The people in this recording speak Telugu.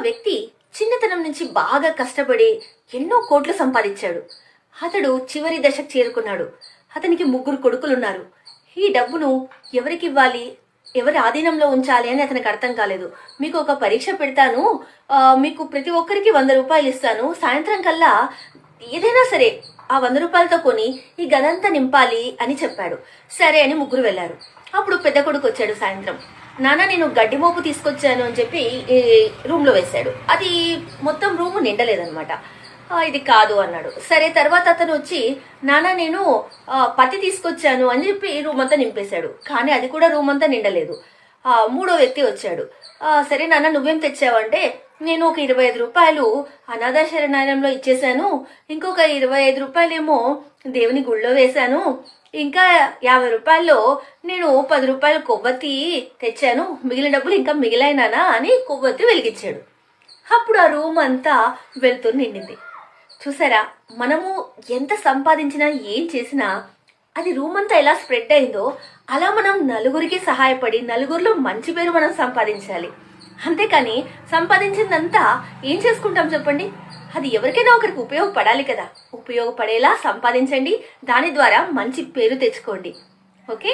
వ్యక్తి చిన్నతనం నుంచి బాగా కష్టపడి ఎన్నో కోట్లు సంపాదించాడు. అతడు చివరి దశకు చేరుకున్నాడు. అతనికి 3 కొడుకులున్నారు. ఈ డబ్బును ఎవరికి ఇవ్వాలి, ఎవరి ఆధీనంలో ఉంచాలి అని అతనికి అర్థం కాలేదు. మీకు ఒక పరీక్ష పెడతాను, మీకు ప్రతి ఒక్కరికి 100 రూపాయలు ఇస్తాను, సాయంత్రం కల్లా ఏదైనా సరే ఆ 100 రూపాయలతో కొని ఈ గదంతా నింపాలి అని చెప్పాడు. సరే అని 3 వెళ్లారు. అప్పుడు పెద్ద కొడుకు వచ్చాడు సాయంత్రం. నాన్న నేను గడ్డి మోపు తీసుకొచ్చాను అని చెప్పి రూమ్ లో వేశాడు. అది మొత్తం రూమ్ నిండలేదన్నమాట. ఇది కాదు అన్నాడు. సరే తర్వాత అతను వచ్చి నాన్న నేను పత్తి తీసుకొచ్చాను అని చెప్పి రూమ్ అంతా నింపేశాడు. కానీ అది కూడా రూమ్ అంతా నిండలేదు. మూడో వ్యక్తి వచ్చాడు. సరే నాన్న నువ్వేం తెచ్చావంటే నేను ఒక 25 రూపాయలు అనాథ శరణాలయంలో ఇచ్చేశాను, ఇంకొక 25 రూపాయలేమో దేవుని గుళ్ళో వేశాను, ఇంకా 50 రూపాయల్లో నేను 10 రూపాయలు కొవ్వొత్తి తెచ్చాను, మిగిలిన డబ్బులు ఇంకా మిగిలినానా అని కొవ్వొత్తి వెలిగించాడు. అప్పుడు ఆ రూమ్ అంతా వెలుతురు నిండింది. చూసారా, మనము ఎంత సంపాదించినా ఏం చేసినా అది రూమ్ అంతా ఎలా స్ప్రెడ్ అయిందో అలా మనం నలుగురికి సహాయపడి నలుగురిలో మంచి పేరు మనం సంపాదించాలి. అంతేకాని సంపాదించిందంతా ఏం చేసుకుంటాం చెప్పండి? అది ఎవరికైనా ఒకరికి ఉపయోగపడాలి కదా. ఉపయోగపడేలా సంపాదించండి, దాని ద్వారా మంచి పేరు తెచ్చుకోండి. ఓకే.